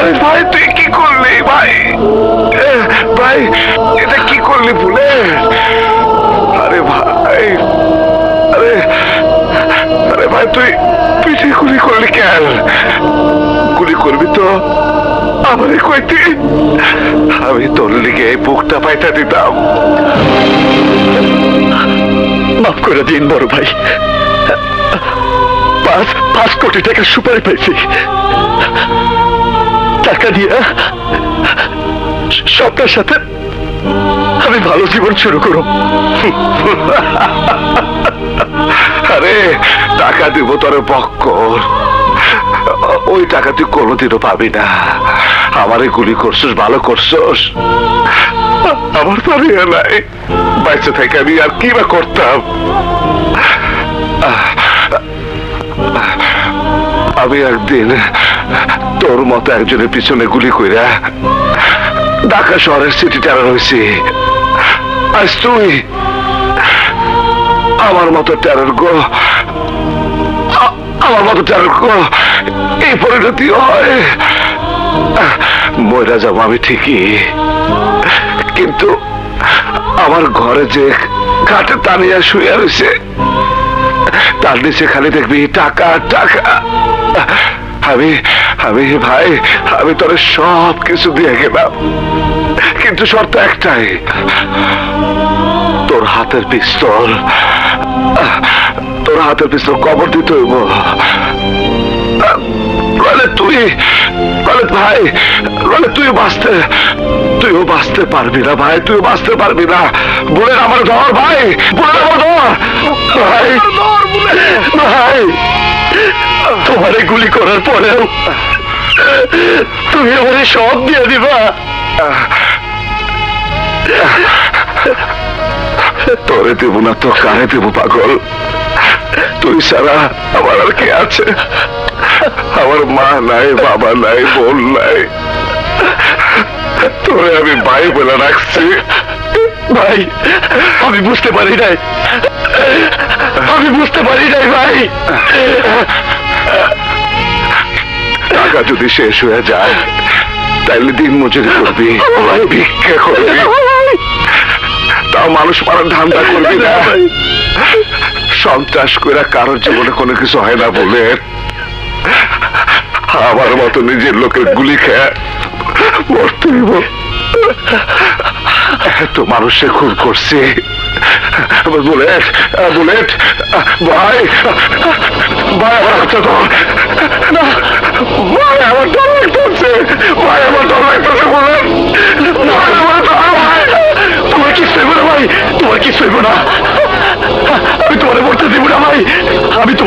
আরে ভাই তুই কি করলি ভাই? ভাই এটা কি করলি ভুলে? আরে ভাই, আরে আরে ভাই তুই পিঠে গুলি করলি কেন? গুলি করবি তো আমারে কইতি, আমি তোর লিগে এই বুকটা পাইতা দিতাম। মাফ করে দিন বড় ভাই, 5 কোটি টাকা সুপারি পাইছি। টাকা দিয়ে সবটার সাথে আমি ভালো জীবন শুরু করব। আরে টাকা দিব তোর বক্কর, ওই টাকা তুই কোনোদিনও পাবি না। আমারে গুলি করছস, ভালো করছস, আমার তো আর ইয়ে নাই, বাইচে থেকে আমি আর কি বা করতাম। আমি একদিন তোর মতো একজনের পিছনে গুলি কইরা ঢাকা শহরের সিটি টেরার হয়েছি। আজ তুই আমার মতো টেরার গো, আমার মতো টেরার গো এই পরিণতি হয়। মইরা যাবো আমি ঠিকই, কিন্তু আমার ঘরে যে খাটে টানিয়া শুয়ে রয়েছে তার নিচে খালি দেখবি টাকা টাকা। আমি আমি ভাই আমি তোর সব কিছু দিয়ে গেলাম, কিন্তু শর্ত একটাই, তোর হাতের পিস্তল, তোর হাতের পিস্তল কবর দিতে হইব। তুই ভাই তুইও বাঁচতে পারবি না ভাই, তুইও বাঁচতে পারবি না। বলে আমার ধর ভাই, বলে আমার ধর ভাই, ভাই তোমারে গুলি করার পরেও তুমি আমারে সব দিয়ে দিবা? তোরে দেব না তো কারে দেব পাগল? তুই ছাড়া আমার আর কে আছে? আমার মা নাই, বাবা নাই, বোন নাই, তোরে আমি ভাই বলে রাখছি। ভাই আমি বুঝতে পারি নাই, আমি বুঝতে পারি নাই ভাই। টাকা যদি শেষ হয়ে যায় তাইলে দিন মজুরি করবি, ভিক্ষা করবি, তাও মানুষ মারার ধান্দা করবি না। সন্ত্রাস করে কারোর জীবনে কোনো কিছু হয় না বলে আমার মতো নিজের লোকের গুলি খেয়ে মরতে হইব। এত মানুষে খুন করছে। বুলেট বুলেট ভাই, ভাই আমার হাতটা ধর না, ভাই আমার ডর লাগতেছে, ভাই আমার ডর লাগতেছে, বুলেট ভাই আমার ডর। ভাই তোমার কি সইব না ভাই, তোমার কি সইব না? আমি তোমার বলতে দিব না ভাই, আমি